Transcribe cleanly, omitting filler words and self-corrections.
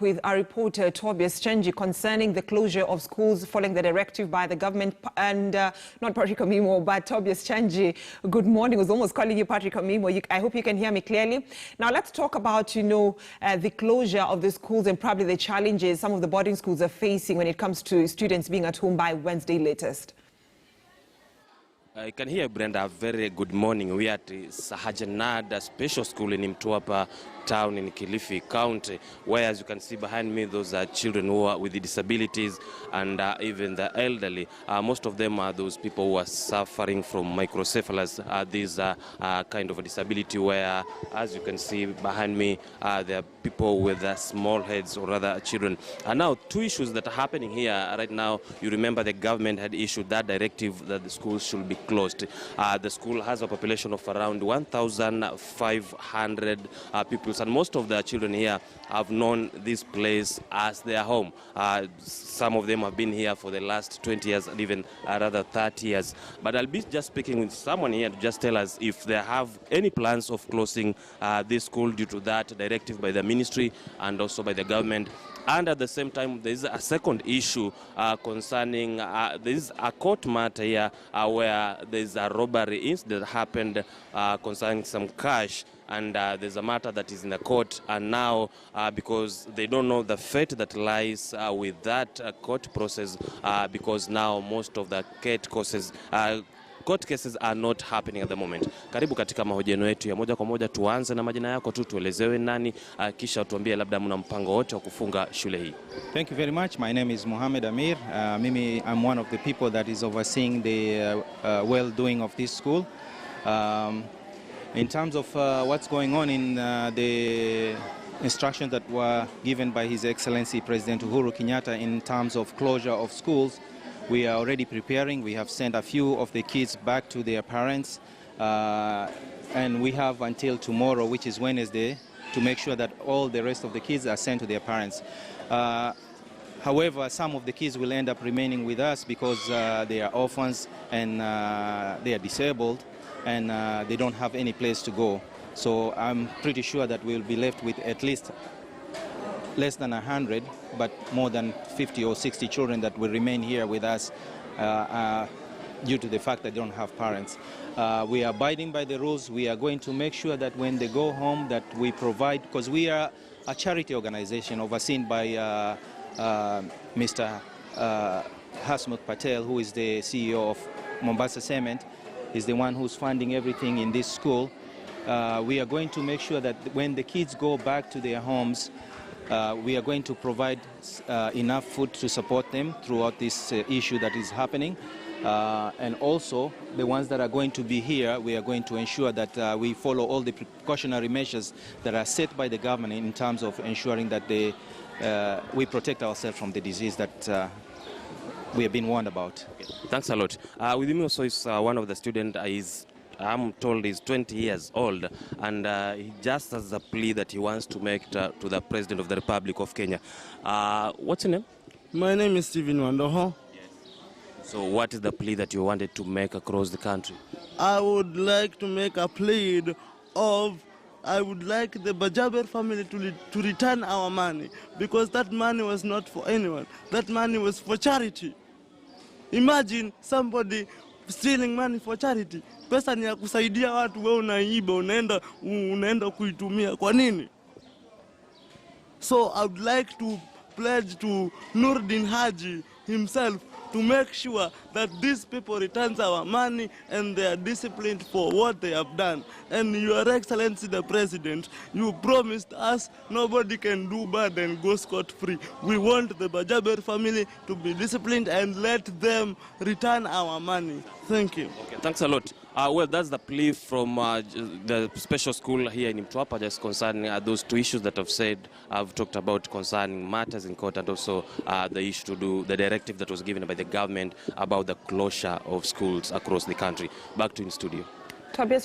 with our reporter Tobias Chenji concerning the closure of schools following the directive by the government. And not Patrick Omimo, but Tobias Chenji. Good morning. I was almost calling you Patrick Omimo. I hope you can hear me clearly. Now let's talk about, the closure of the schools and probably the challenges some of the boarding schools are facing when it comes to students being at home by Wednesday latest. I can hear Brenda. Very good morning. We are at Sahajanada Special School in Mtwapa town in Kilifi County, where, as you can see behind me, those are children who are with the disabilities and even the elderly. Most of them are those people who are suffering from microcephalus. These are kind of a disability where, as you can see behind me, there are people with small heads, or rather children. And now, two issues that are happening here right now. You remember the government had issued that directive that the schools should be closed. The school has a population of around 1,500 people. And most of the children here have known this place as their home. Some of them have been here for the last 20 years and even rather 30 years. But I'll be just speaking with someone here to just tell us if they have any plans of closing this school due to that directive by the ministry and also by the government. And at the same time, there is a second issue concerning, there is a court matter here where there is a robbery incident that happened concerning some cash. And there's a matter that is in the court, and now because they don't know the fate that lies with that court process, because now most of the court cases are not happening at the moment. Karibu katika mahojiano yetu ya moja kwa moja. Tuanze na majina yako tu, tuelezewe nani, kisha tuambie labda mna mpango wote wa kufunga shule hii. Thank you very much. My name is Mohammed Amir. I'm one of the people that is overseeing the well-doing of this school. In terms of what's going on in the instructions that were given by His Excellency President Uhuru Kenyatta in terms of closure of schools, we are already preparing. We have sent a few of the kids back to their parents, and we have until tomorrow, which is Wednesday, to make sure that all the rest of the kids are sent to their parents. However, some of the kids will end up remaining with us because they are orphans and they are disabled, and they don't have any place to go. So I'm pretty sure that we'll be left with at least less than 100, but more than 50 or 60 children that will remain here with us due to the fact that they don't have parents. We are abiding by the rules. We are going to make sure that when they go home that we provide, because we are a charity organization overseen by Mr. Hasmukh Patel, who is the CEO of Mombasa Cement. Is the one who's funding everything in this school. We are going to make sure that when the kids go back to their homes, we are going to provide enough food to support them throughout this issue that is happening. And also, the ones that are going to be here, we are going to ensure that we follow all the precautionary measures that are set by the government in terms of ensuring that we protect ourselves from the disease that we have been warned about. Okay. Thanks a lot. With me also is one of the students. I'm told he's 20 years old, and he just has a plea that he wants to make to the President of the Republic of Kenya. What's your name? My name is Stephen Wandoho. Yes. So what is the plea that you wanted to make across the country? I would like to make a plea I would like the Bajaber family to return our money, because that money was not for anyone. That money was for charity. Imagine somebody stealing money for charity. Pesa ni ya kusaidia watu, wewe unaiba, unaenda kuitumia. Kwa nini? So I would like to pledge to Nurdin Haji himself to make sure that these people return our money and they are disciplined for what they have done. And Your Excellency the President, you promised us nobody can do bad and go scot-free. We want the Bajaber family to be disciplined and let them return our money. Thank you. Okay, thanks a lot. Well, that's the plea from the special school here in Mtwapa, just concerning those two issues that I've talked about concerning matters in court, and also the issue to do the directive that was given by the government about the closure of schools across the country. Back to in studio. Tobias